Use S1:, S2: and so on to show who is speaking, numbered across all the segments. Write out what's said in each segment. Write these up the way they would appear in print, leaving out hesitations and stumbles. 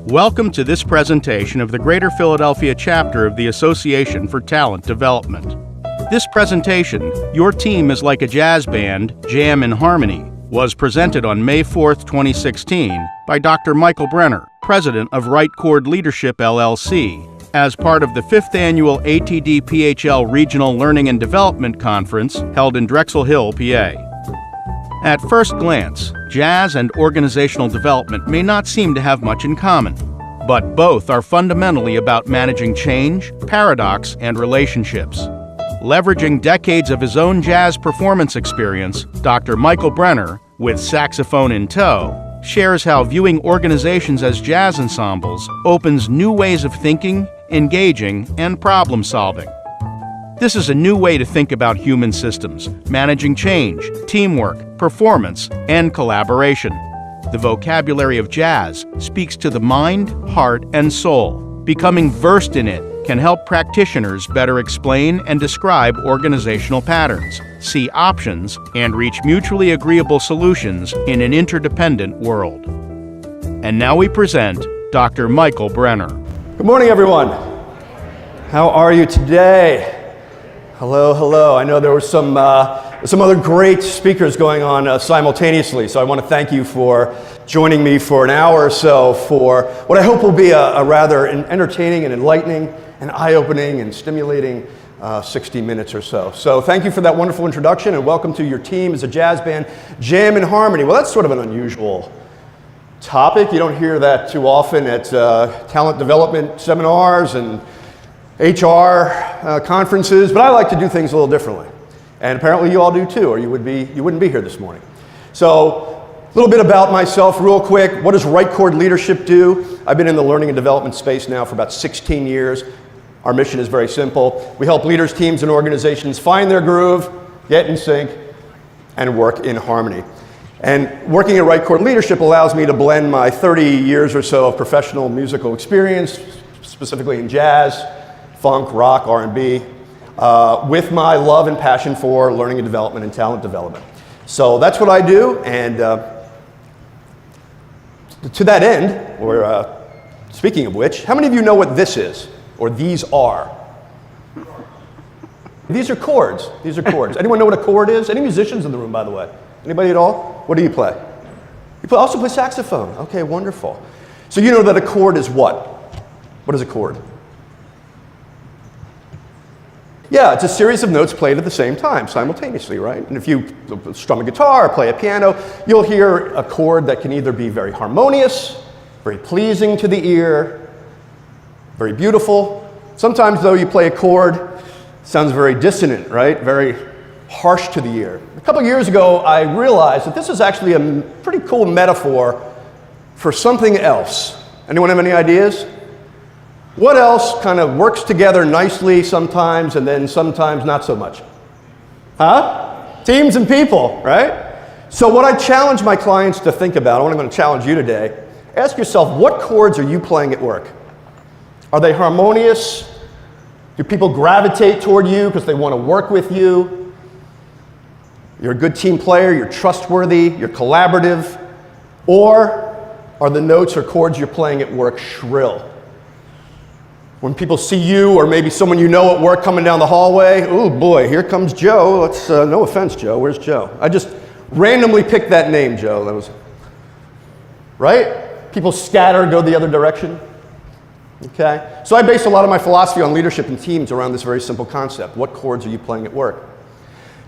S1: Welcome to this presentation of the Greater Philadelphia chapter of the Association for Talent Development. This presentation, Your Team is Like a Jazz Band, Jam in Harmony, was presented on May 4th, 2016 by Dr. Michael Brenner, President of Right Chord Leadership, LLC, as part of the 5th Annual ATD-PHL Regional Learning and Development Conference held in Drexel Hill, PA. At first glance, jazz and organizational development may not seem to have much in common, but both are fundamentally about managing change, paradox, and relationships. Leveraging decades of his own jazz performance experience, Dr. Michael Brenner, with saxophone in tow, shares how viewing organizations as jazz ensembles opens new ways of thinking, engaging, and problem-solving. This is a new way to think about human systems, managing change, teamwork, performance, and collaboration. The vocabulary of jazz speaks to the mind, heart, and soul. Becoming versed in it can help practitioners better explain and describe organizational patterns, see options, and reach mutually agreeable solutions in an interdependent world. And now we present Dr. Michael Brenner.
S2: Good morning, everyone. How are you today? Hello, hello. I know there were some other great speakers going on simultaneously, so I want to thank you for joining me for an hour or so for what I hope will be a rather entertaining and enlightening and eye-opening and stimulating 60 minutes or so. So thank you for that wonderful introduction, and welcome to Your Team as a Jazz Band, Jam in Harmony. Well, that's sort of an unusual topic. You don't hear that too often at talent development seminars and HR conferences, but I like to do things a little differently. And apparently you all do too, or you wouldn't be here this morning. So a little bit about myself real quick. What does Right Chord Leadership do? I've been in the learning and development space now for about 16 years. Our mission is very simple. We help leaders, teams, and organizations find their groove, get in sync, and work in harmony. And working at Right Chord Leadership allows me to blend my 30 years or so of professional musical experience, specifically in jazz, funk, rock, R&B, with my love and passion for learning and development and talent development. So that's what I do, and to that end, or speaking of which, how many of you know what this is, or these are? These are chords. These are chords. Anyone know what a chord is? Any musicians in the room, by the way? Anybody at all? What do you play? You also play saxophone. Okay, wonderful. So you know that a chord is what? What is a chord? Yeah, it's a series of notes played at the same time, simultaneously, right? And if you strum a guitar or play a piano, you'll hear a chord that can either be very harmonious, very pleasing to the ear, very beautiful. Sometimes, though, you play a chord, it sounds very dissonant, right? Very harsh to the ear. A couple years ago, I realized that this is actually a pretty cool metaphor for something else. Anyone have any ideas? What else kind of works together nicely sometimes and then sometimes not so much? Huh? Teams and people, right? So what I challenge my clients to think about, and I'm going to challenge you today, ask yourself, what chords are you playing at work? Are they harmonious? Do people gravitate toward you because they want to work with you? You're a good team player, you're trustworthy, you're collaborative, or are the notes or chords you're playing at work shrill? When people see you or maybe someone you know at work coming down the hallway, oh boy, here comes Joe. Let's, no offense, Joe, where's Joe? I just randomly picked that name, Joe. That was, right? People scatter, go the other direction. Okay? So I base a lot of my philosophy on leadership and teams around this very simple concept. What chords are you playing at work?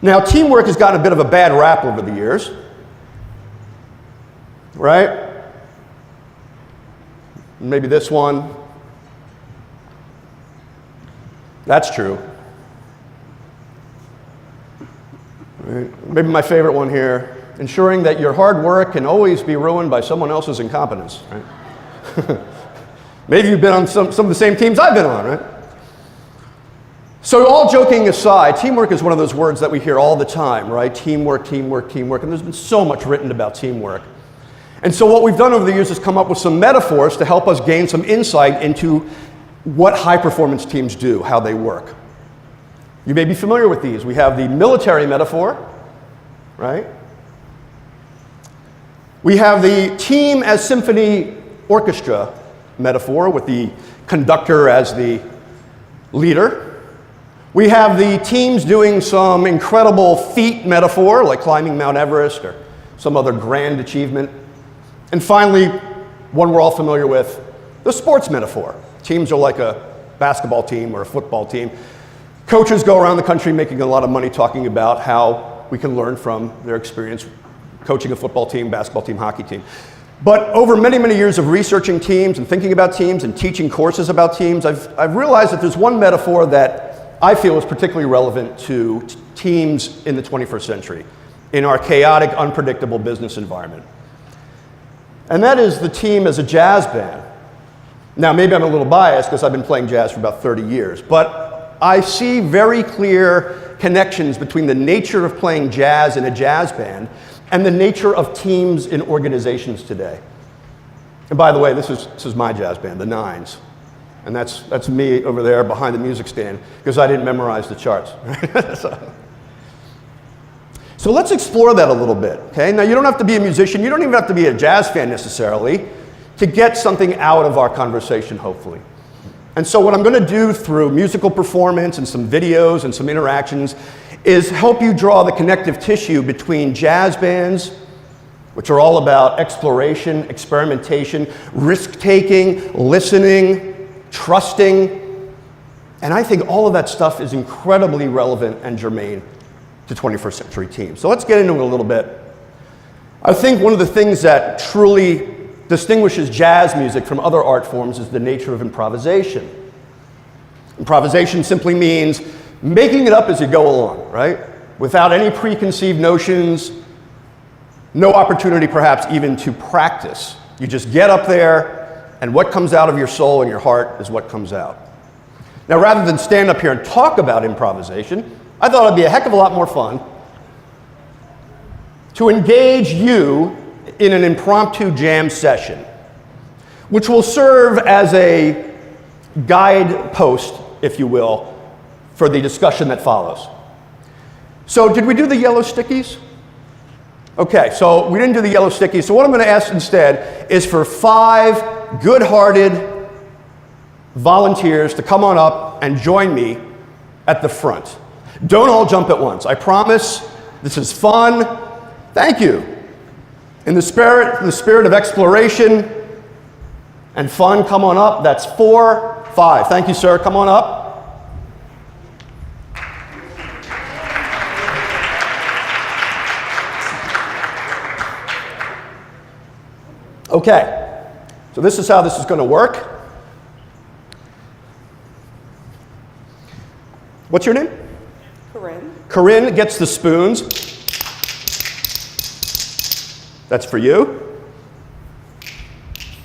S2: Now, teamwork has gotten a bit of a bad rap over the years, right? Maybe this one. That's true. Right. Maybe my favorite one here, ensuring that your hard work can always be ruined by someone else's incompetence. Right? Maybe you've been on some of the same teams I've been on, right? So all joking aside, teamwork is one of those words that we hear all the time, right? Teamwork, teamwork, teamwork, and there's been so much written about teamwork. And so what we've done over the years is come up with some metaphors to help us gain some insight into what high-performance teams do, how they work. You may be familiar with these. We have the military metaphor, right? We have the team as symphony orchestra metaphor with the conductor as the leader. We have the teams doing some incredible feat metaphor, like climbing Mount Everest or some other grand achievement. And finally, one we're all familiar with, the sports metaphor. Teams are like a basketball team or a football team. Coaches go around the country making a lot of money talking about how we can learn from their experience coaching a football team, basketball team, hockey team. But over many, many years of researching teams and thinking about teams and teaching courses about teams, I've realized that there's one metaphor that I feel is particularly relevant to teams in the 21st century, in our chaotic, unpredictable business environment. And that is the team as a jazz band. Now, maybe I'm a little biased because I've been playing jazz for about 30 years, but I see very clear connections between the nature of playing jazz in a jazz band and the nature of teams in organizations today. And by the way, this is my jazz band, the Nines. And that's me over there behind the music stand because I didn't memorize the charts. So let's explore that a little bit, okay? Now, you don't have to be a musician, you don't even have to be a jazz fan necessarily to get something out of our conversation, hopefully. And so what I'm going to do through musical performance and some videos and some interactions is help you draw the connective tissue between jazz bands, which are all about exploration, experimentation, risk-taking, listening, trusting. And I think all of that stuff is incredibly relevant and germane to 21st century teams. So let's get into it a little bit. I think one of the things that truly distinguishes jazz music from other art forms is the nature of improvisation. Improvisation simply means making it up as you go along, right? Without any preconceived notions, no opportunity perhaps even to practice. You just get up there, and what comes out of your soul and your heart is what comes out. Now, rather than stand up here and talk about improvisation, I thought it'd be a heck of a lot more fun to engage you in an impromptu jam session, which will serve as a guidepost, if you will, for the discussion that follows. So did we do the yellow stickies? Okay, so we didn't do the yellow stickies. So what I'm going to ask instead is for 5 good-hearted volunteers to come on up and join me at the front. Don't all jump at once. I promise this is fun. Thank you. In the spirit of exploration and fun, come on up. That's 4, 5. Thank you, sir. Come on up. Okay, so this is how this is going to work. What's your name?
S3: Corinne.
S2: Corinne gets the spoons. That's for you.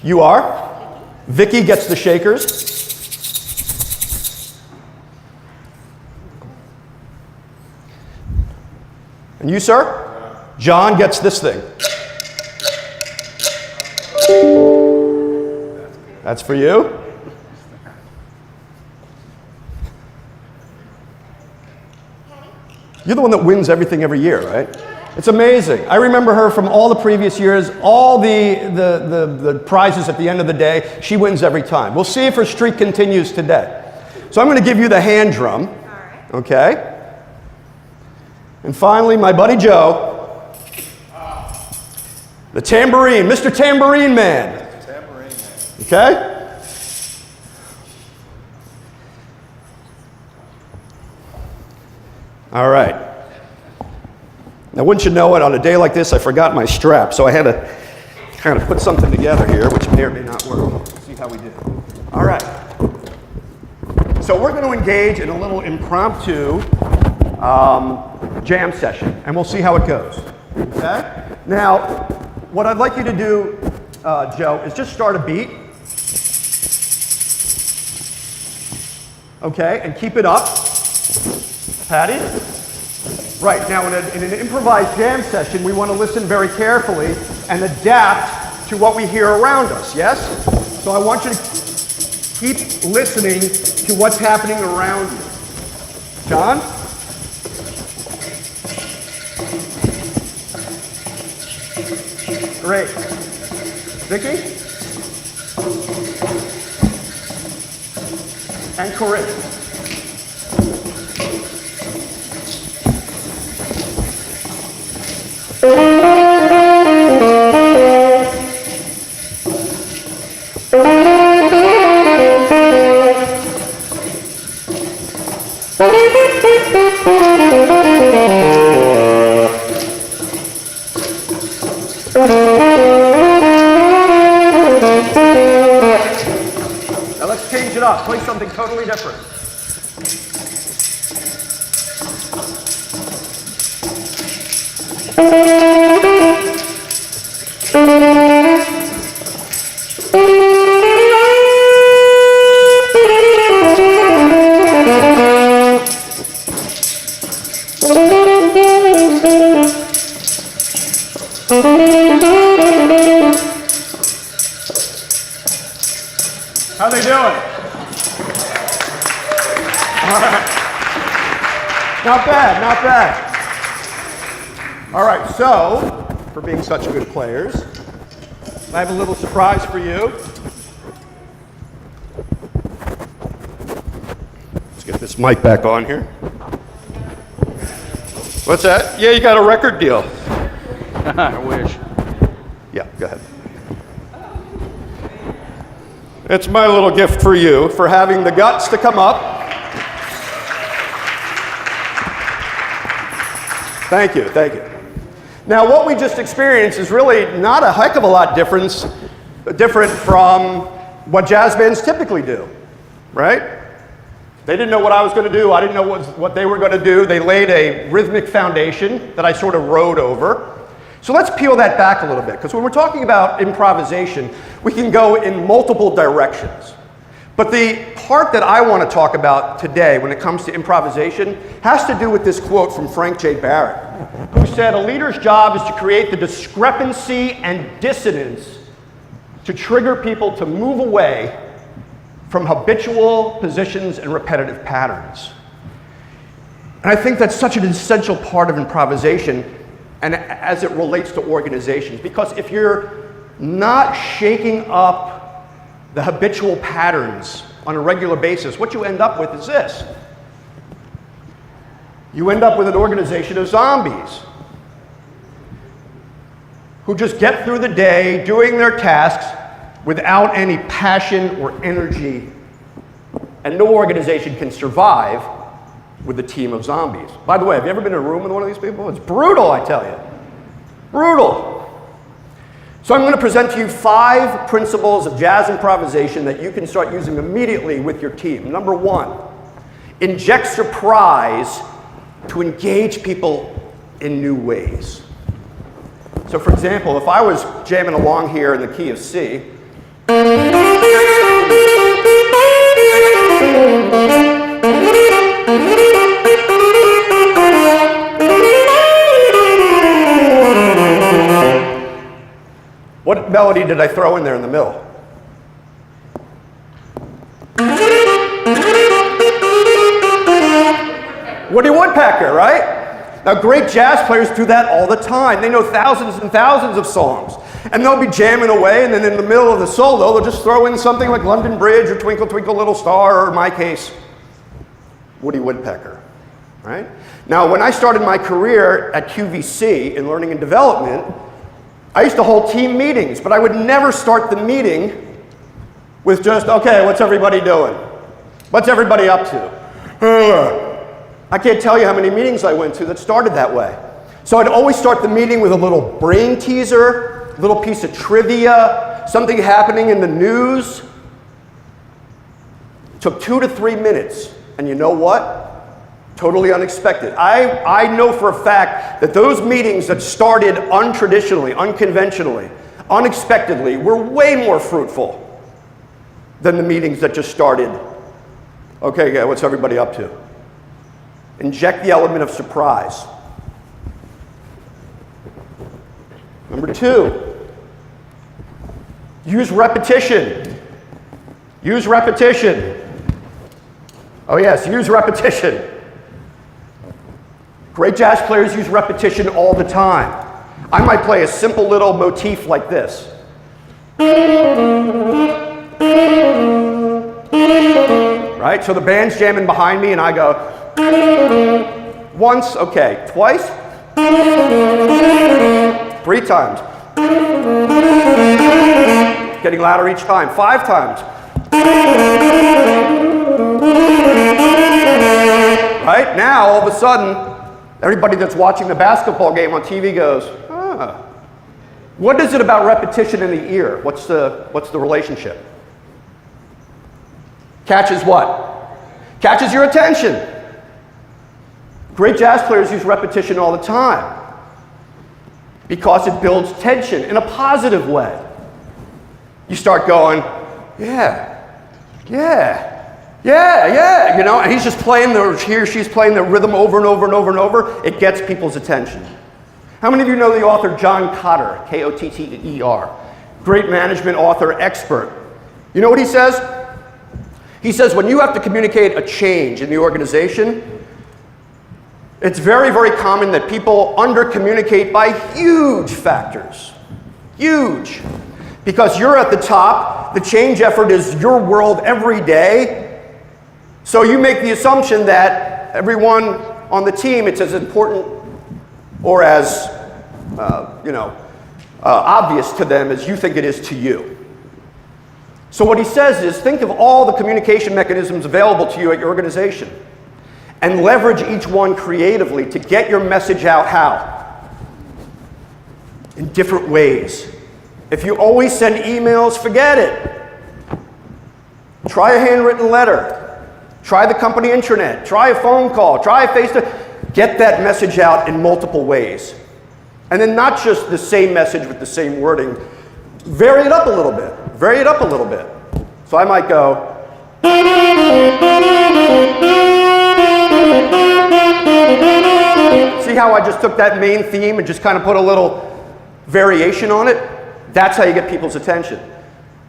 S2: You are? Vicky gets the shakers. And you, sir? John gets this thing. That's for you. You're the one that wins everything every year, right? It's amazing. I remember her from all the previous years, all the prizes at the end of the day. She wins every time. We'll see if her streak continues today. So I'm going to give you the hand drum.
S3: All right.
S2: Okay? And finally, my buddy Joe. The tambourine, Mr. Tambourine Man. Okay? All right. Now, wouldn't you know it, on a day like this, I forgot my strap, so I had to kind of put something together here, which may or may not work. Let's see how we do. All right. So we're going to engage in a little impromptu jam session, and we'll see how it goes. Okay? Now, what I'd like you to do, Joe, is just start a beat. Okay, and keep it up. Patty? Right, now in an improvised jam session, we want to listen very carefully and adapt to what we hear around us, yes? So I want you to keep listening to what's happening around you. John? Great. Vicky? and charisma. Now let's change it up. Play something totally different. How they doing? All right. Not bad, not bad. All right, so, for being such good players, I have a little surprise for you. Let's get this mic back on here. What's that? Yeah, you got a record deal.
S1: I wish.
S2: Yeah, go ahead. It's my little gift for you for having the guts to come up. Thank you, thank you. Now, what we just experienced is really not a heck of a lot different from what jazz bands typically do, right? They didn't know what I was going to do. I didn't know what they were going to do. They laid a rhythmic foundation that I sort of rode over. So let's peel that back a little bit, because when we're talking about improvisation, we can go in multiple directions. But the part that I want to talk about today when it comes to improvisation has to do with this quote from Frank J. Barrett, who said, "A leader's job is to create the discrepancy and dissonance to trigger people to move away from habitual positions and repetitive patterns." And I think that's such an essential part of improvisation, and as it relates to organizations, because if you're not shaking up the habitual patterns on a regular basis, what you end up with is this. You end up with an organization of zombies who just get through the day doing their tasks without any passion or energy, and no organization can survive with a team of zombies. By the way, have you ever been in a room with one of these people? It's brutal, I tell you. Brutal. So I'm going to present to you 5 principles of jazz improvisation that you can start using immediately with your team. Number 1, inject surprise to engage people in new ways. So for example, if I was jamming along here in the key of C, what melody did I throw in there in the middle? Woody Woodpecker, right? Now, great jazz players do that all the time. They know thousands and thousands of songs. And they'll be jamming away, and then in the middle of the solo, they'll just throw in something like London Bridge or Twinkle, Twinkle, Little Star, or in my case, Woody Woodpecker, right? Now, when I started my career at QVC in learning and development, I used to hold team meetings, but I would never start the meeting with just, okay, what's everybody doing? What's everybody up to? I can't tell you how many meetings I went to that started that way. So I'd always start the meeting with a little brain teaser, a little piece of trivia, something happening in the news. It took 2 to 3 minutes, and you know what? Totally unexpected. I know for a fact that those meetings that started untraditionally, unconventionally, unexpectedly, were way more fruitful than the meetings that just started, okay, yeah, what's everybody up to? Inject the element of surprise. Number 2, use repetition. Use repetition. Oh yes, use repetition. Great jazz players use repetition all the time. I might play a simple little motif like this. Right? right? So the band's jamming behind me and I go, once, okay, twice, 3 times, getting louder each time, 5 times, right? Now, all of a sudden, everybody that's watching the basketball game on TV goes, what is it about repetition in the ear? What's the relationship? Catches what? Catches your attention. Great jazz players use repetition all the time because it builds tension in a positive way. You start going, yeah, you know, and he's just playing he or she's playing the rhythm over and over and over and over. It gets people's attention. How many of you know the author John Kotter, K-O-T-T-E-R? Great management author, expert. You know what he says? He says when you have to communicate a change in the organization, it's very, very common that people under-communicate by huge factors. Huge. Because you're at the top, the change effort is your world every day. So you make the assumption that everyone on the team, it's as important or as obvious to them as you think it is to you. So what he says is, think of all the communication mechanisms available to you at your organization and leverage each one creatively to get your message out how? In different ways. If you always send emails, forget it. Try a handwritten letter. Try the company intranet. Try a phone call. Try a FaceTime. Get that message out in multiple ways. And then not just the same message with the same wording. Vary it up a little bit. Vary it up a little bit. So I might go, see how I just took that main theme and just kind of put a little variation on it? That's how you get people's attention.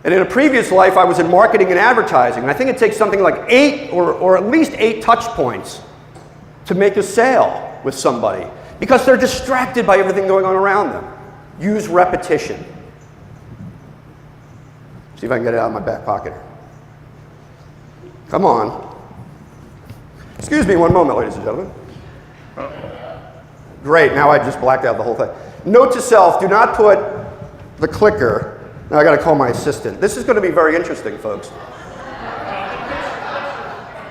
S2: And in a previous life, I was in marketing and advertising. And I think it takes something like 8 or at least 8 touch points to make a sale with somebody because they're distracted by everything going on around them. Use repetition. See if I can get it out of my back pocket. Come on. Excuse me one moment, ladies and gentlemen. Great, now I just blacked out the whole thing. Note to self, do not put the clicker. Now I got to call my assistant. This is going to be very interesting, folks.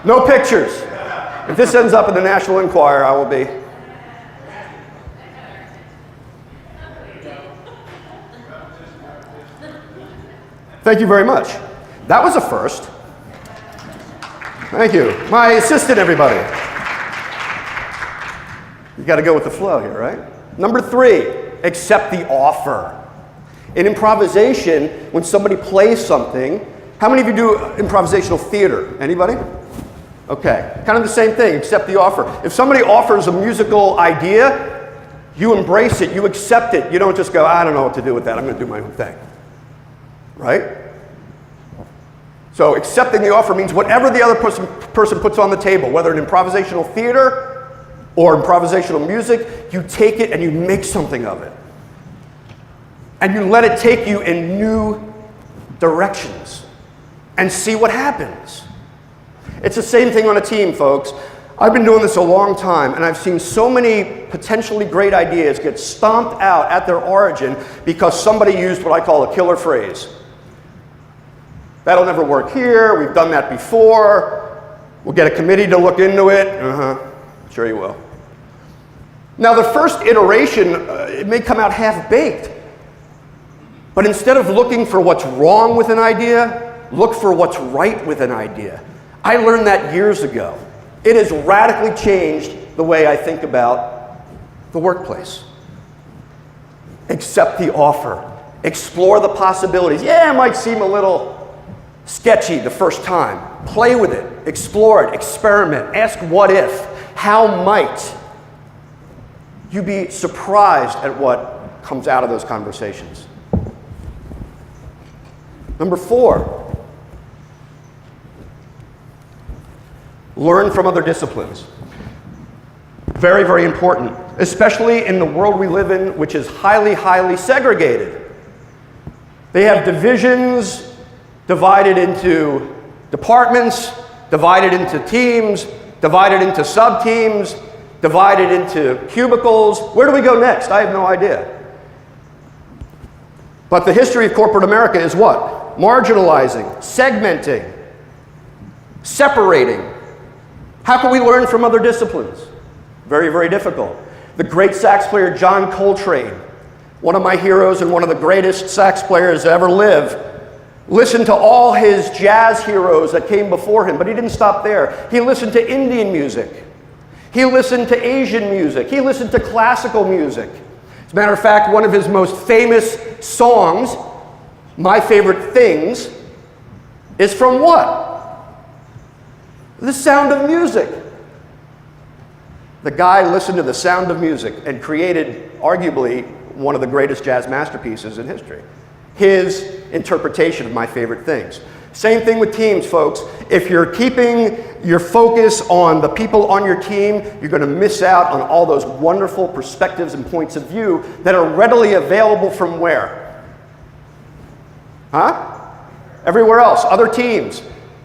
S2: No pictures. If this ends up in the National Enquirer, I will be. Thank you very much. That was a first. Thank you. My assistant, everybody. You got to go with the flow here, right? Number 3, accept the offer. In improvisation, when somebody plays something, how many of you do improvisational theater? Anybody? Okay, kind of the same thing, accept the offer. If somebody offers a musical idea, you embrace it, you accept it. You don't just go, I don't know what to do with that, I'm going to do my own thing. Right? So accepting the offer means whatever the other person puts on the table, whether in improvisational theater or improvisational music, you take it and you make something of it. And you let it take you in new directions and see what happens. It's the same thing on a team, folks. I've been doing this a long time, and I've seen so many potentially great ideas get stomped out at their origin because somebody used what I call a killer phrase. That'll never work here. We've done that before. We'll get a committee to look into it. Sure you will. Now, the first iteration, it may come out half-baked. But instead of looking for what's wrong with an idea, look for what's right with an idea. I learned that years ago. It has radically changed the way I think about the workplace. Accept the offer. Explore the possibilities. Yeah, it might seem a little sketchy the first time. Play with it. Explore it. Experiment. Ask what if. How might. You'd be surprised at what comes out of those conversations. Number 4, learn from other disciplines. Very, very important, especially in the world we live in, which is highly, highly segregated. They have divisions divided into departments, divided into teams, divided into sub-teams, divided into cubicles. Where do we go next? I have no idea. But the history of corporate America is what? Marginalizing, segmenting, separating. How can we learn from other disciplines? Very, very difficult. The great sax player John Coltrane, one of my heroes and one of the greatest sax players to ever live, listened to all his jazz heroes that came before him, but he didn't stop there. He listened to Indian music. He listened to Asian music. He listened to classical music. As a matter of fact, one of his most famous songs, My Favorite Things, is from what? The Sound of Music. The guy listened to the Sound of Music and created arguably one of the greatest jazz masterpieces in history. His interpretation of My Favorite Things. Same thing with teams, folks. If you're keeping your focus on the people on your team, you're going to miss out on all those wonderful perspectives and points of view that are readily available from where? Huh? Everywhere else, other teams.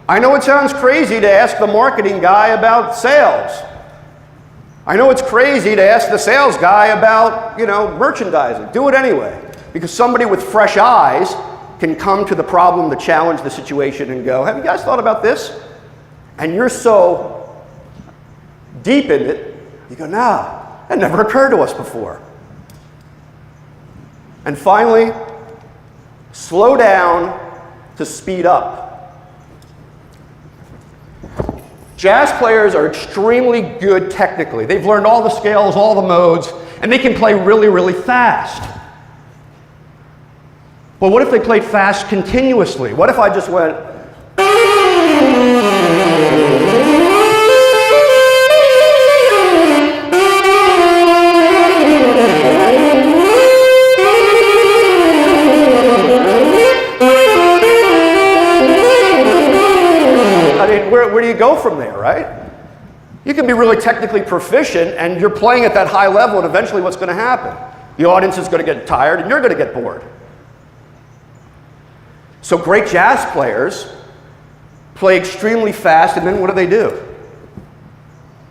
S2: I know it sounds crazy to ask the marketing guy about sales. I know it's crazy to ask the sales guy about, merchandising. Do it anyway. Because somebody with fresh eyes can come to the problem, to challenge the situation and go, have you guys thought about this? And you're so deep in it, you go, no, that never occurred to us before. And finally, slow down to speed up. Jazz players are extremely good technically. They've learned all the scales, all the modes, and they can play really, really fast. But what if they played fast continuously? What if I just went... Where do you go from there, right? You can be really technically proficient and you're playing at that high level, and eventually what's going to happen? The audience is going to get tired and you're going to get bored. So great jazz players play extremely fast, and then what do?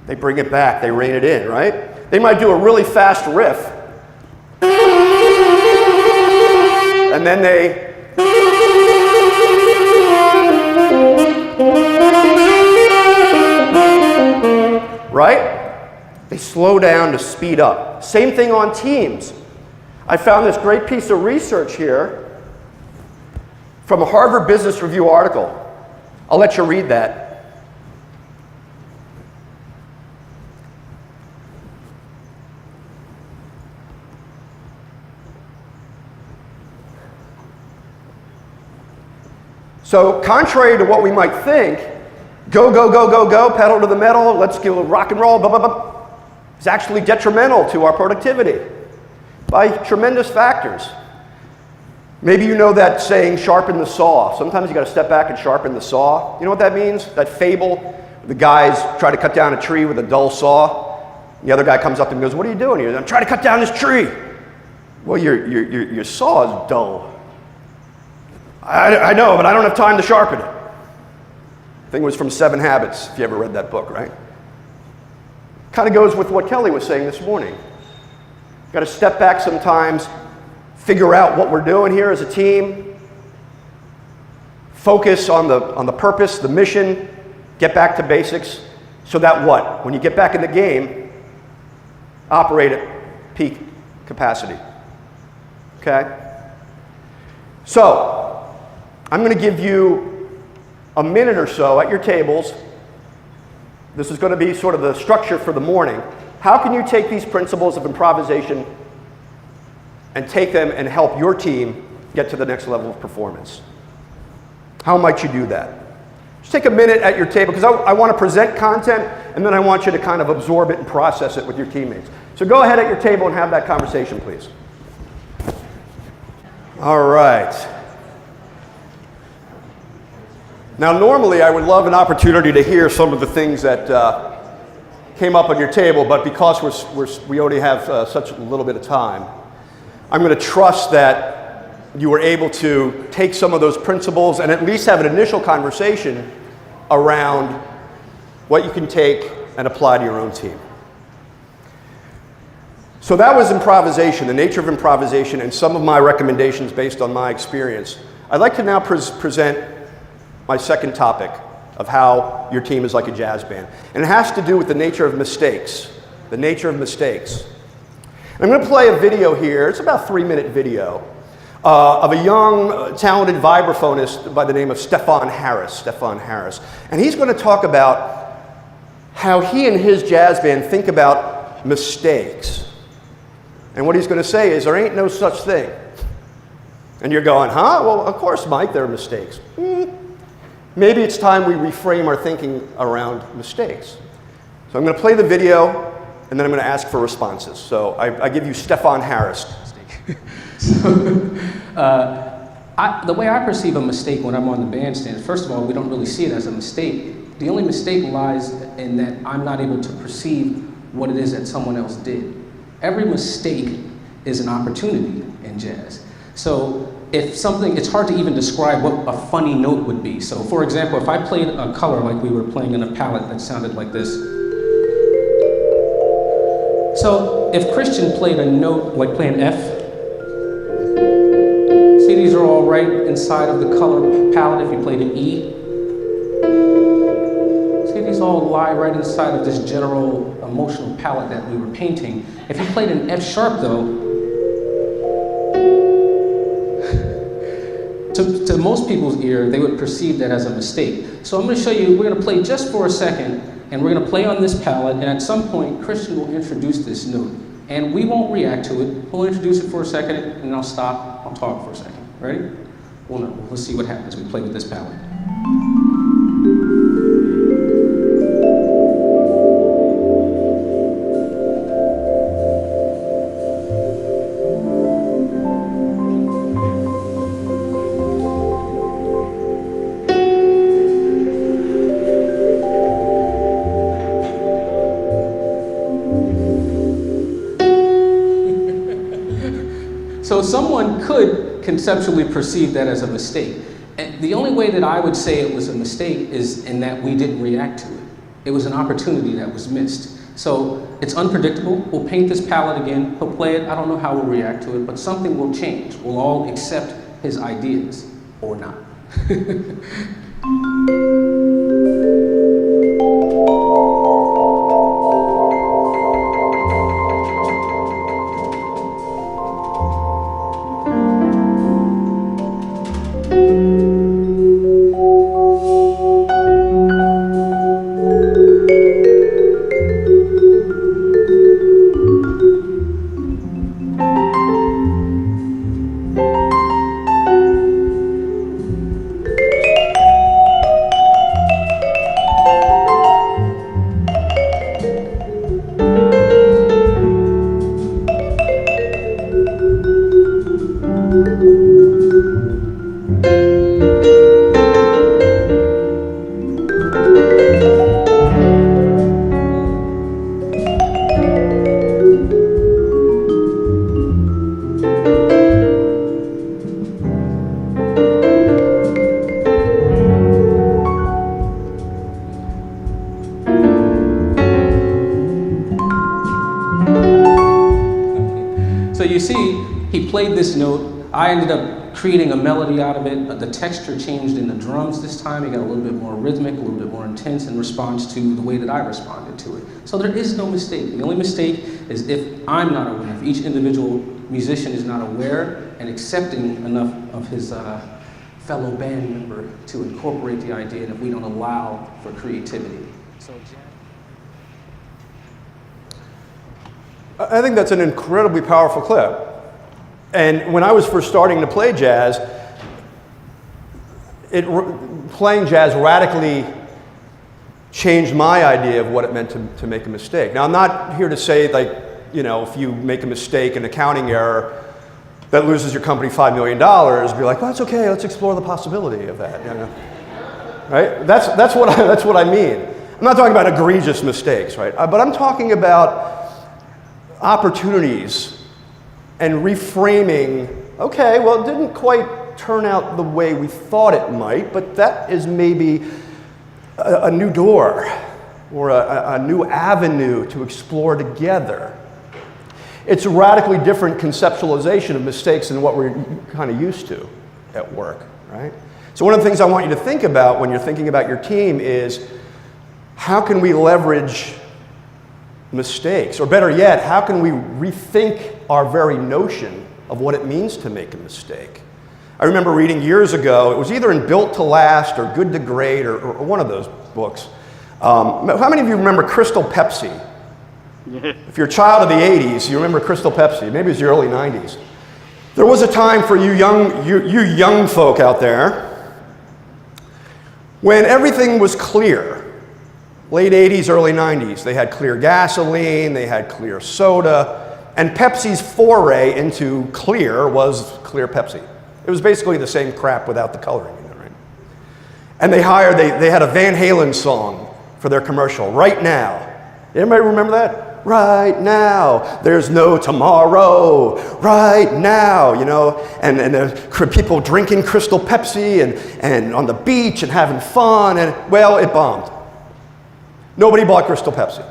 S2: They bring it back, they rein it in, right? They might do a really fast riff, and then they... right? They slow down to speed up. Same thing on teams. I found this great piece of research here from a Harvard Business Review article. I'll let you read that. So, contrary to what we might think, go, go, go, go, go, pedal to the metal, let's go rock and roll, blah, blah, blah, is actually detrimental to our productivity by tremendous factors. Maybe you know that saying, sharpen the saw. Sometimes you got to step back and sharpen the saw. You know what that means? That fable, the guys try to cut down a tree with a dull saw. The other guy comes up and goes, what are you doing here? I'm trying to cut down this tree. Well, your saw is dull. I know, but I don't have time to sharpen it. I think it was from 7 Habits, if you ever read that book, right? Kind of goes with what Kelly was saying this morning. Got to step back sometimes, figure out what we're doing here as a team, focus on the purpose, the mission, get back to basics, so that what? When you get back in the game, operate at peak capacity. Okay? So, I'm going to give you a minute or so at your tables. This is going to be sort of the structure for the morning. How can you take these principles of improvisation and take them and help your team get to the next level of performance? How might you do that? Just take a minute at your table, because I want to present content, and then I want you to kind of absorb it and process it with your teammates. So go ahead at your table and have that conversation, please. All right. Now, normally I would love an opportunity to hear some of the things that came up on your table, but because we already have such a little bit of time, I'm going to trust that you were able to take some of those principles and at least have an initial conversation around what you can take and apply to your own team. So that was improvisation, the nature of improvisation, and some of my recommendations based on my experience. I'd like to now present my second topic of how your team is like a jazz band. And it has to do with the nature of mistakes. The nature of mistakes. And I'm going to play a video here. It's about a 3-minute video of a young, talented vibraphonist by the name of Stefon Harris. Stefon Harris. And he's going to talk about how he and his jazz band think about mistakes. And what he's going to say is, there ain't no such thing. And you're going, huh? Well, of course, Mike, there are mistakes. Maybe it's time we reframe our thinking around mistakes. So I'm going to play the video, and then I'm going to ask for responses. So I give you Stefon Harris.
S3: The way I perceive a mistake when I'm on the bandstand, first of all, we don't really see it as a mistake. The only mistake lies in that I'm not able to perceive what it is that someone else did. Every mistake is an opportunity in jazz. So if something, it's hard to even describe what a funny note would be. So for example, if I played a color like we were playing in a palette that sounded like this. So if Christian played a note like playing F, see these are all right inside of the color palette. If you played an E, see these all lie right inside of this general emotional palette that we were painting. If you played an F sharp though, to most people's ear, they would perceive that as a mistake. So I'm going to show you, we're going to play just for a second, and we're going to play on this palette, and at some point, Christian will introduce this note. And we won't react to it. He'll introduce it for a second, and I'll stop, I'll talk for a second. Ready? Well, no, let's see what happens. We play with this palette. So someone could conceptually perceive that as a mistake. And the only way that I would say it was a mistake is in that we didn't react to it. It was an opportunity that was missed. So it's unpredictable. We'll paint this palette again. He'll play it. I don't know how we'll react to it, but something will change. We'll all accept his ideas or not. So you see, he played this note. I ended up creating a melody out of it. The texture changed in the drums this time. It got a little bit more rhythmic, a little bit more intense in response to the way that I responded to it. So there is no mistake. The only mistake is if I'm not aware, if each individual musician is not aware and accepting enough of his fellow band member to incorporate the idea, and if we don't allow for creativity. So,
S2: I think that's an incredibly powerful clip. And when I was first starting to play jazz, playing jazz radically changed my idea of what it meant to make a mistake. Now, I'm not here to say, like, you know, if you make a mistake, an accounting error, that loses your company $5 million, be like, well, that's okay, let's explore the possibility of that, you know? Right? That's what I mean. I'm not talking about egregious mistakes, right? But I'm talking about opportunities and reframing, okay, well, it didn't quite turn out the way we thought it might, but that is maybe a new door or a new avenue to explore together. It's a radically different conceptualization of mistakes than what we're kind of used to at work, right? So one of the things I want you to think about when you're thinking about your team is, how can we leverage mistakes? Or better yet, how can we rethink our very notion of what it means to make a mistake? I remember reading years ago, it was either in Built to Last or Good to Great or one of those books. How many of you remember Crystal Pepsi? If you're a child of the 80s, you remember Crystal Pepsi. Maybe it was the early 90s. There was a time for you young folk out there when everything was clear. Late 80s, early 90s. They had clear gasoline, they had clear soda, and Pepsi's foray into clear was clear Pepsi. It was basically the same crap without the coloring in it, right? And they had a Van Halen song for their commercial, Right Now. Anybody remember that? Right now, there's no tomorrow, right now, you know, and there's people drinking Crystal Pepsi and on the beach and having fun, and well, it bombed. Nobody bought Crystal Pepsi.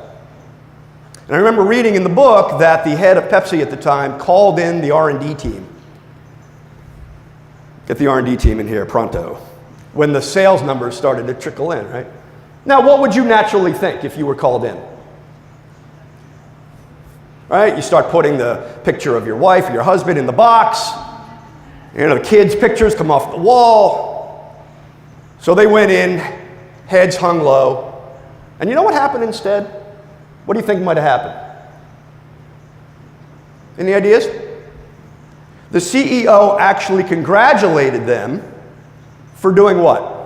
S2: And I remember reading in the book that the head of Pepsi at the time called in the R&D team. Get the R&D team in here pronto. When the sales numbers started to trickle in, right? Now, what would you naturally think if you were called in? Right? You start putting the picture of your wife or your husband in the box. You know, the kids' pictures come off the wall. So they went in, heads hung low. And you know what happened instead? What do you think might have happened? Any ideas? The CEO actually congratulated them for doing what?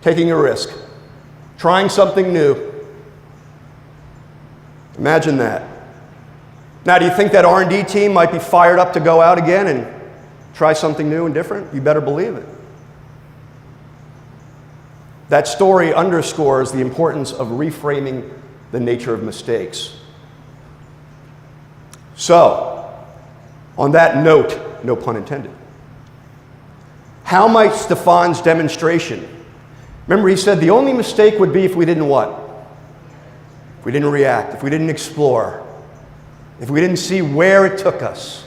S2: Taking a risk. Trying something new. Imagine that. Now, do you think that R&D team might be fired up to go out again and try something new and different? You better believe it. That story underscores the importance of reframing the nature of mistakes. So, on that note, no pun intended, how might Stefon's demonstration, remember he said the only mistake would be if we didn't what? If we didn't react, if we didn't explore, if we didn't see where it took us.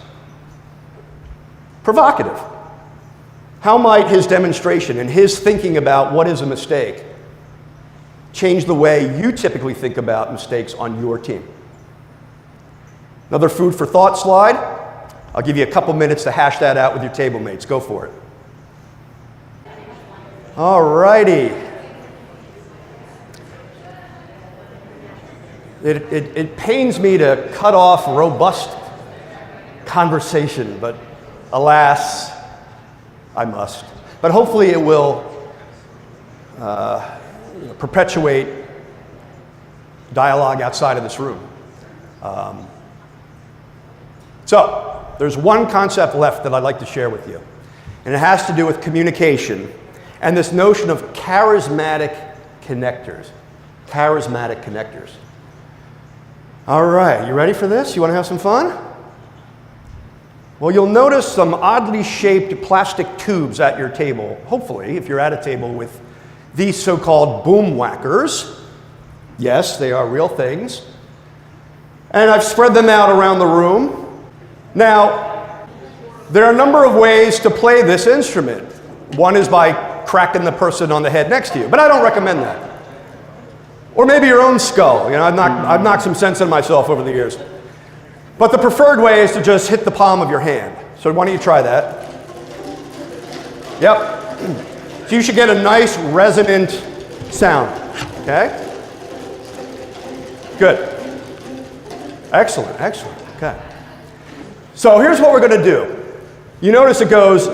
S2: Provocative. How might his demonstration and his thinking about what is a mistake change the way you typically think about mistakes on your team? Another food for thought slide. I'll give you a couple minutes to hash that out with your table mates. Go for it. All righty. It pains me to cut off robust conversation, but alas, I must. But hopefully it will perpetuate dialogue outside of this room. So, there's one concept left that I'd like to share with you, and it has to do with communication and this notion of charismatic connectors. Charismatic connectors. All right, you ready for this? You want to have some fun? Well, you'll notice some oddly shaped plastic tubes at your table, hopefully, if you're at a table with these so-called boom whackers. Yes, they are real things. And I've spread them out around the room. Now, there are a number of ways to play this instrument. One is by cracking the person on the head next to you, but I don't recommend that. Or maybe your own skull. You know, I've knocked some sense into myself over the years. But the preferred way is to just hit the palm of your hand. So why don't you try that? Yep. So you should get a nice resonant sound. Okay? Good. Excellent, excellent. Okay. So here's what we're going to do. You notice it goes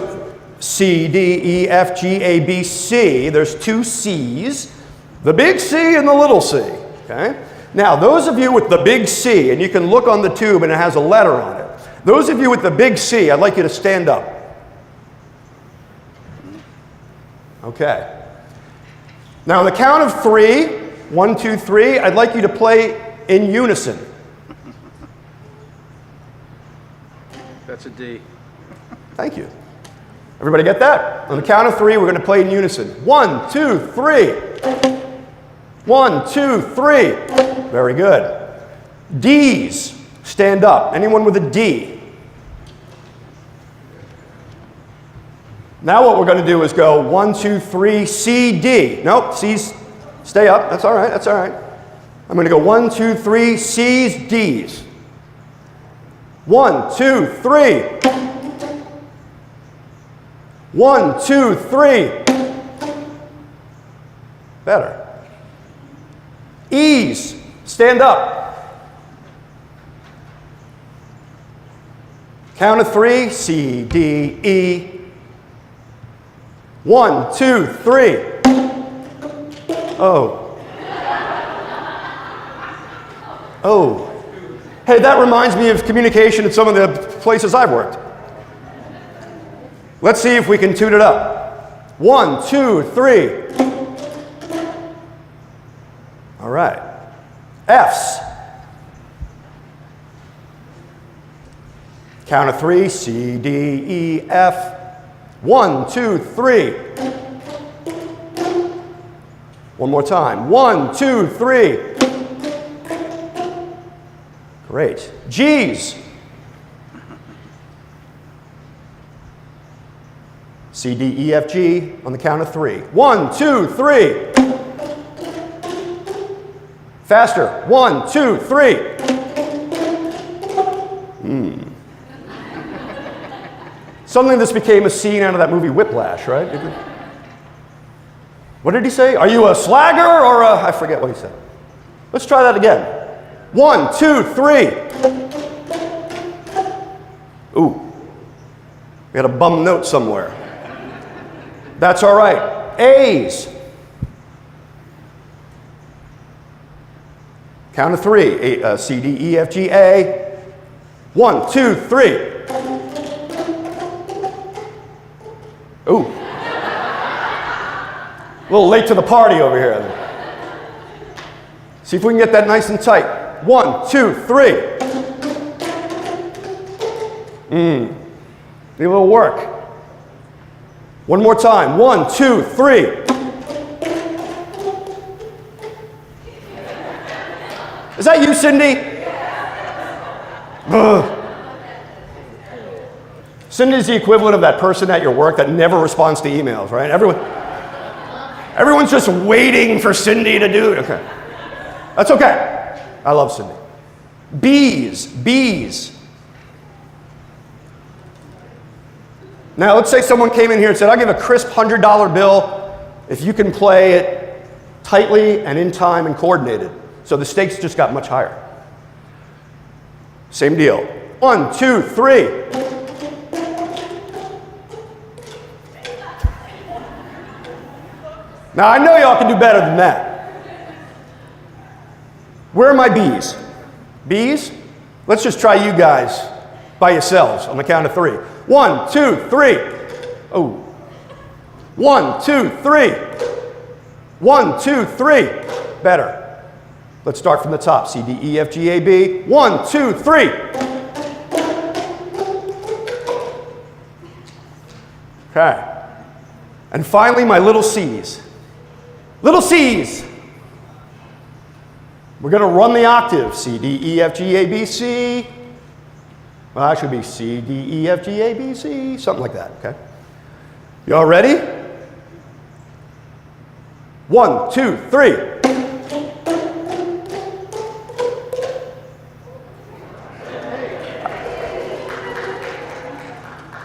S2: C, D, E, F, G, A, B, C. There's two C's. The big C and the little c, okay? Now, those of you with the big C, and you can look on the tube and it has a letter on it. Those of you with the big C, I'd like you to stand up. Okay. Now, on the count of 3, 1, 2, 3, I'd like you to play in unison.
S1: That's a D.
S2: Thank you. Everybody get that? On the count of 3, we're going to play in unison. 1, 2, 3. 1, 2, 3. Very good. D's, stand up. Anyone with a D? Now what we're going to do is go 1, 2, 3, C, D. Nope, C's, stay up. That's all right, that's all right. I'm going to go 1, 2, 3, C's, D's. 1, 2, 3. 1, 2, 3. Better. E's, stand up. Count of 3, C, D, E. 1, 2, 3. Oh. Oh. Hey, that reminds me of communication at some of the places I've worked. Let's see if we can tune it up. 1, 2, 3. All right. F's. Count of 3, C, D, E, F. 1, 2, 3. One more time. 1, 2, 3. Great. G's. C, D, E, F, G on the count of 3. 1, 2, 3. Faster. 1, 2, 3. Suddenly this became a scene out of that movie Whiplash, right? What did he say? Are you a slagger or a... I forget what he said. Let's try that again. 1, 2, 3. Ooh. We had a bum note somewhere. That's all right. A's. Count of 3. A, C, D, E, F, G, A. 1, 2, 3. Ooh. A little late to the party over here. See if we can get that nice and tight. 1, 2, 3. Need a little work. One more time. 1, 2, 3. Is that you, Cindy? Ugh. Cindy's the equivalent of that person at your work that never responds to emails, right? Everyone's just waiting for Cindy to do it. Okay. That's okay. I love Cindy. B's, B's. Now, let's say someone came in here and said, I'll give a crisp $100 bill if you can play it tightly and in time and coordinated. So the stakes just got much higher. Same deal. 1, 2, 3. Now, I know y'all can do better than that. Where are my B's? B's? Let's just try you guys by yourselves on the count of 3. 1, 2, 3. Oh. 1, 2, 3. 1, 2, 3. Better. Let's start from the top. C, D, E, F, G, A, B. 1, 2, 3. Okay. And finally, my little C's. Little C's. We're going to run the octave. C, D, E, F, G, A, B, C. Well, that should be C, D, E, F, G, A, B, C. Something like that, okay? You all ready? 1, 2, 3.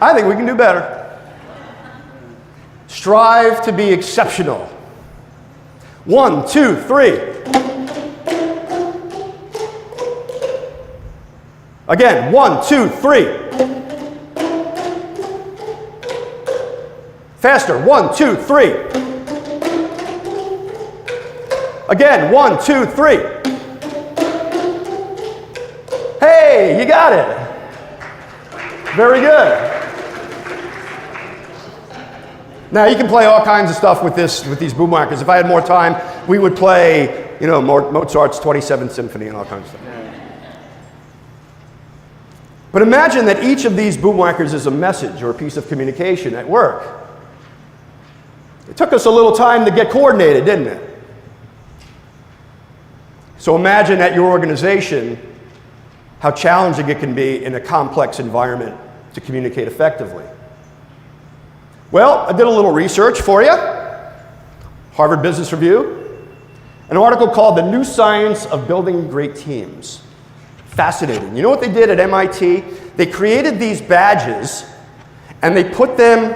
S2: I think we can do better. Strive to be exceptional. 1, 2, 3. Again, 1, 2, 3. Faster, 1, 2, 3. Again, 1, 2, 3. Hey, you got it. Very good. Now you can play all kinds of stuff with these boom whackers. If I had more time, we would play, you know, Mozart's 27th Symphony and all kinds of stuff. But imagine that each of these boom whackers is a message or a piece of communication at work. It took us a little time to get coordinated, didn't it? So imagine at your organization how challenging it can be in a complex environment to communicate effectively. Well, I did a little research for you. Harvard Business Review, an article called The New Science of Building Great Teams. Fascinating. You know what they did at MIT? They created these badges and they put them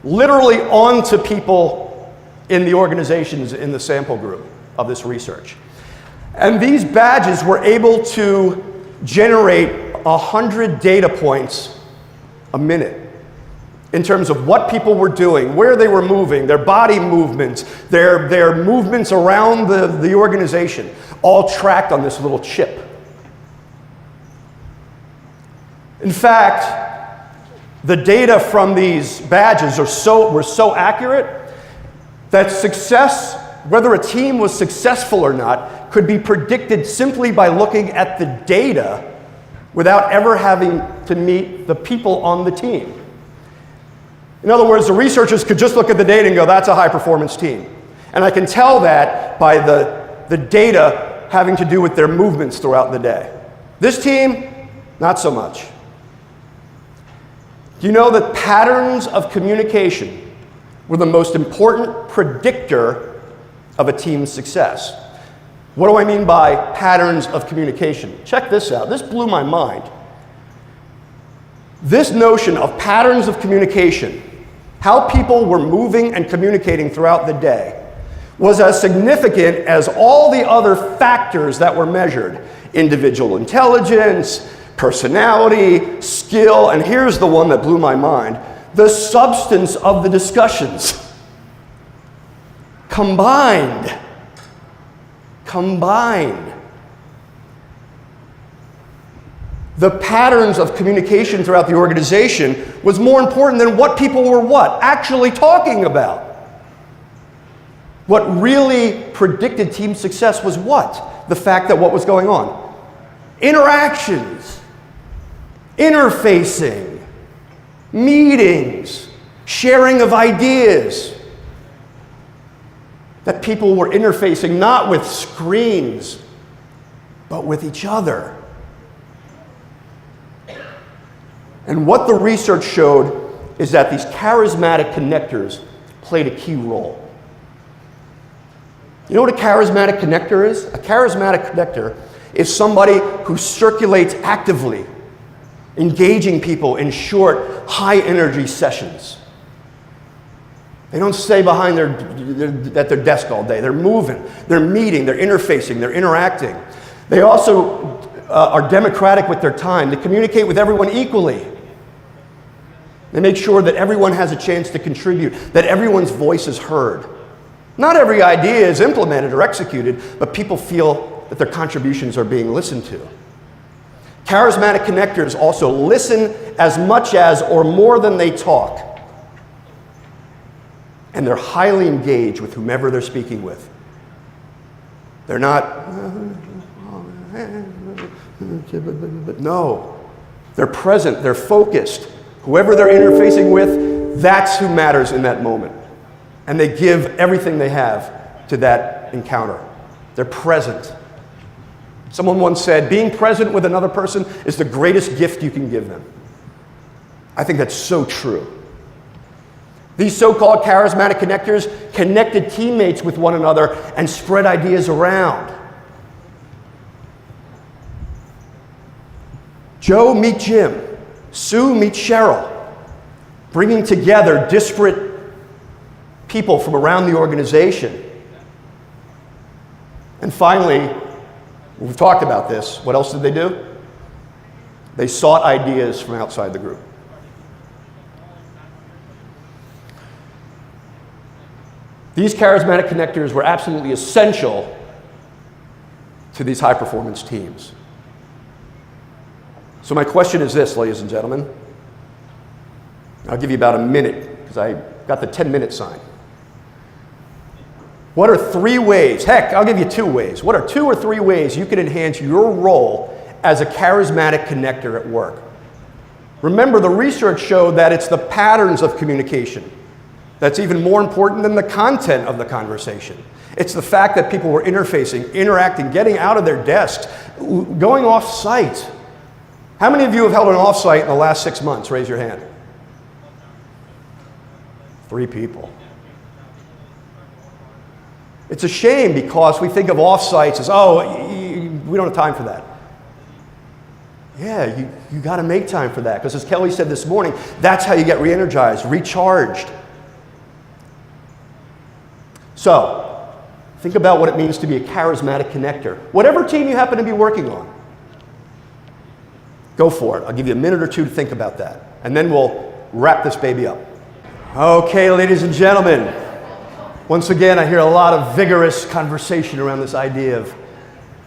S2: literally onto people in the organizations in the sample group of this research. And these badges were able to generate 100 data points a minute in terms of what people were doing, where they were moving, their body movements, their movements around the organization, all tracked on this little chip. In fact, the data from these badges were so accurate that success, whether a team was successful or not, could be predicted simply by looking at the data without ever having to meet the people on the team. In other words, the researchers could just look at the data and go, that's a high-performance team. And I can tell that by the data having to do with their movements throughout the day. This team, not so much. Do you know that patterns of communication were the most important predictor of a team's success? What do I mean by patterns of communication? Check this out. This blew my mind. This notion of patterns of communication, how people were moving and communicating throughout the day, was as significant as all the other factors that were measured: individual intelligence, personality, skill, and here's the one that blew my mind: the substance of the discussions. Combined. The patterns of communication throughout the organization was more important than what people were actually talking about. What really predicted team success was what? The fact that what was going on? Interactions, interfacing, meetings, sharing of ideas. That people were interfacing not with screens, but with each other. And what the research showed is that these charismatic connectors played a key role. You know what a charismatic connector is? A charismatic connector is somebody who circulates actively, engaging people in short, high-energy sessions. They don't stay behind at their desk all day. They're moving, they're meeting, they're interfacing, they're interacting. They also are democratic with their time. They communicate with everyone equally. They make sure that everyone has a chance to contribute, that everyone's voice is heard. Not every idea is implemented or executed, but people feel that their contributions are being listened to. Charismatic connectors also listen as much as or more than they talk. And they're highly engaged with whomever they're speaking with. They're not, no. They're present, they're focused. Whoever they're interfacing with, that's who matters in that moment. And they give everything they have to that encounter. They're present. Someone once said, being present with another person is the greatest gift you can give them. I think that's so true. These so-called charismatic connectors connected teammates with one another and spread ideas around. Joe meet Jim, Sue meet Cheryl, bringing together disparate people from around the organization. And finally, we've talked about this, what else did they do? They sought ideas from outside the group. These charismatic connectors were absolutely essential to these high-performance teams. So my question is this, ladies and gentlemen. I'll give you about a minute, because I got the 10-minute sign. What are 3 ways, heck, I'll give you 2 ways. What are 2 or 3 ways you can enhance your role as a charismatic connector at work? Remember, the research showed that it's the patterns of communication That's even more important than the content of the conversation. It's the fact that people were interfacing, interacting, getting out of their desks, going off-site. How many of you have held an off-site in the last 6 months? Raise your hand. 3 people. It's a shame because we think of off-sites as, oh, we don't have time for that. Yeah, you got to make time for that because as Kelly said this morning, that's how you get re-energized, recharged. So, think about what it means to be a charismatic connector. Whatever team you happen to be working on, go for it. I'll give you a minute or 2 to think about that. And then we'll wrap this baby up. Okay, ladies and gentlemen. Once again, I hear a lot of vigorous conversation around this idea of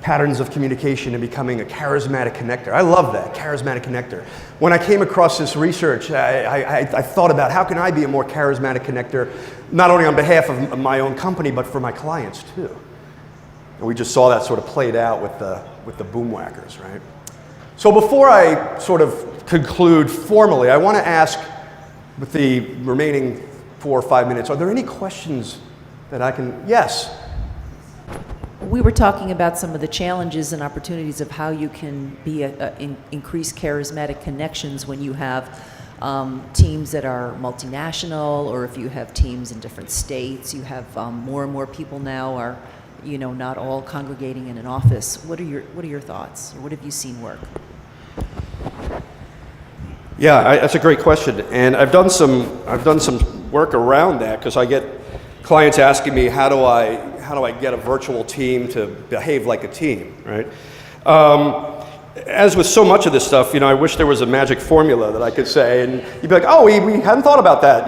S2: patterns of communication and becoming a charismatic connector. I love that, charismatic connector. When I came across this research, I thought about how can I be a more charismatic connector, not only on behalf of my own company, but for my clients too. And we just saw that sort of played out with the boomwhackers, right? So before I sort of conclude formally, I want to ask, with the remaining 4 or 5 minutes, are there any questions that I can, yes?
S4: We were talking about some of the challenges and opportunities of how you can be increase charismatic connections when you have teams that are multinational, or if you have teams in different states. You have more and more people now are, not all congregating in an office. What are your thoughts, or what have you seen work?
S2: Yeah, that's a great question, and I've done some work around that because I get clients asking me how do I get a virtual team to behave like a team, right? As with so much of this stuff, I wish there was a magic formula that I could say, and you'd be like, oh, we hadn't thought about that,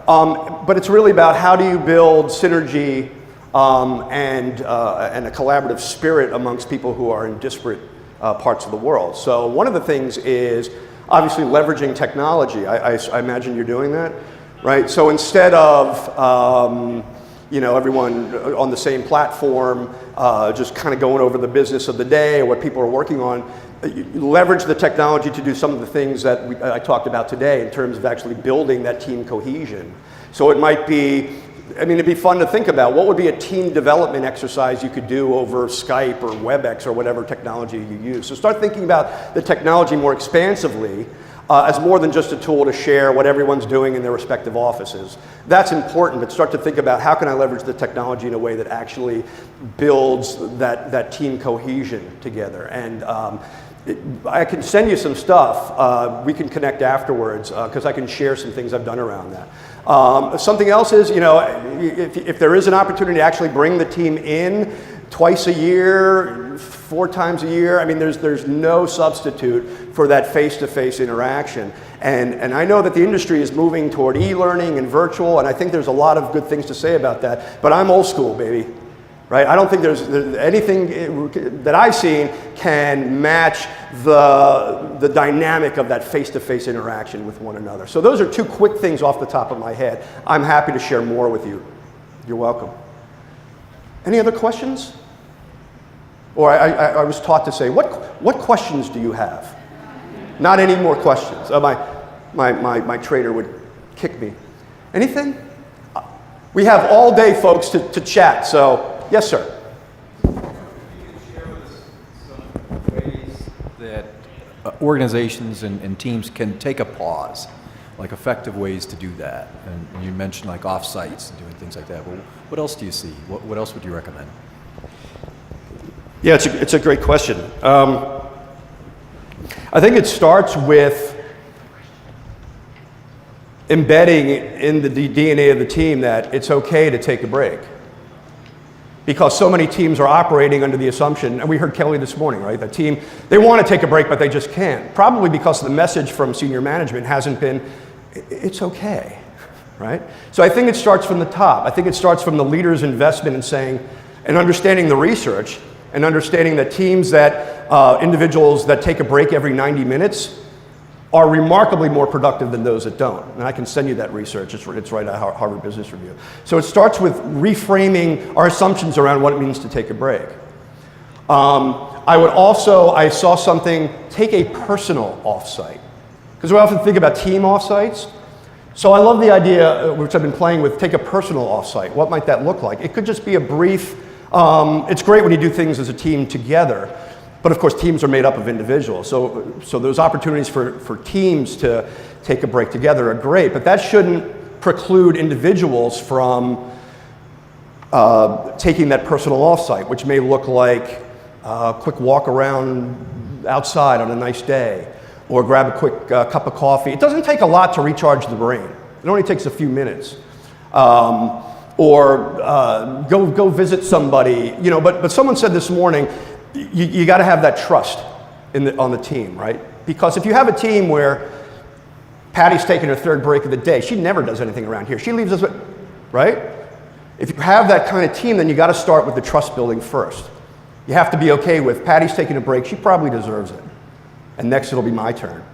S2: But it's really about how do you build synergy and a collaborative spirit amongst people who are in disparate parts of the world. So one of the things is obviously leveraging technology. I imagine you're doing that, right? So instead of everyone on the same platform, just kind of going over the business of the day or what people are working on, you leverage the technology to do some of the things that I talked about today in terms of actually building that team cohesion. So it might be, it'd be fun to think about what would be a team development exercise you could do over Skype or WebEx or whatever technology you use. So start thinking about the technology more expansively as more than just a tool to share what everyone's doing in their respective offices. That's important, but start to think about how can I leverage the technology in a way that actually builds that team cohesion together. And I can send you some stuff. We can connect afterwards because I can share some things I've done around that. Something else is, if there is an opportunity to actually bring the team in twice a year, 4 times a year, there's no substitute for that face-to-face interaction. And I know that the industry is moving toward e-learning and virtual, and I think there's a lot of good things to say about that, but I'm old school, baby. Right? I don't think there's anything that I've seen can match the dynamic of that face-to-face interaction with one another. So those are 2 quick things off the top of my head. I'm happy to share more with you. You're welcome. Any other questions? Or I was taught to say, what questions do you have? Not any more questions. My trainer would kick me. Anything? We have all day, folks, to chat, so. Yes, sir.
S5: Can you share with us some ways that organizations and teams can take a pause, like effective ways to do that? And you mentioned like off-sites and doing things like that. Well, what else do you see? What else would you recommend?
S2: Yeah, it's a great question. I think it starts with embedding in the DNA of the team that it's okay to take a break. Because so many teams are operating under the assumption, and we heard Kelly this morning, right? The team, they want to take a break, but they just can't. Probably because the message from senior management hasn't been, it's okay, right? So I think it starts from the top. I think it starts from the leader's investment in saying, and understanding the research, and understanding that teams that, individuals that take a break every 90 minutes are remarkably more productive than those that don't. And I can send you that research. It's right at Harvard Business Review. So it starts with reframing our assumptions around what it means to take a break. I saw something, take a personal offsite. Because we often think about team offsites. So I love the idea, which I've been playing with, take a personal offsite. What might that look like? It could just be a brief, it's great when you do things as a team together, but of course teams are made up of individuals. So those opportunities for teams to take a break together are great, but that shouldn't preclude individuals from taking that personal offsite, which may look like a quick walk around outside on a nice day, or grab a quick cup of coffee. It doesn't take a lot to recharge the brain. It only takes a few minutes. Or go visit somebody, you know, but someone said this morning, you gotta have that trust on the team, right? Because if you have a team where Patty's taking her third break of the day, she never does anything around here. She leaves us, right? If you have that kind of team, then you gotta start with the trust building first. You have to be okay with Patty's taking a break, she probably deserves it. And next it'll be my turn.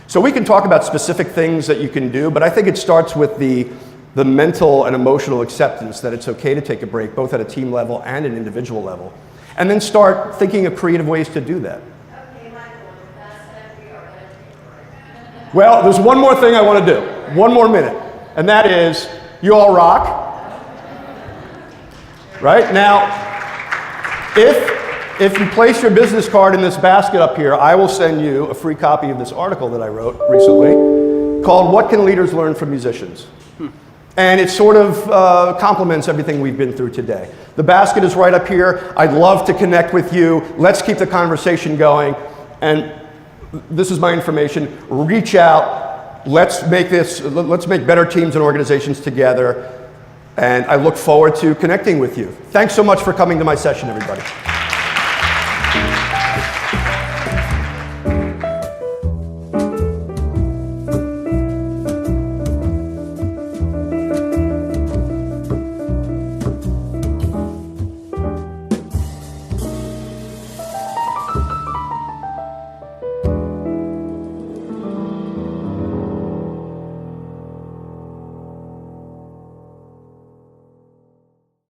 S2: So we can talk about specific things that you can do, but I think it starts with the mental and emotional acceptance that it's okay to take a break, both at a team level and an individual level. And then start thinking of creative ways to do that.
S6: Okay, Michael, that's that we are going to take a break.
S2: Well, there's one more thing I want to do. One more minute. And that is, you all rock. Right? Now, if you place your business card in this basket up here, I will send you a free copy of this article that I wrote recently called What Can Leaders Learn from Musicians? And it sort of complements everything we've been through today. The basket is right up here. I'd love to connect with you. Let's keep the conversation going. And this is my information. Reach out. Let's make better teams and organizations together. And I look forward to connecting with you. Thanks so much for coming to my session, everybody.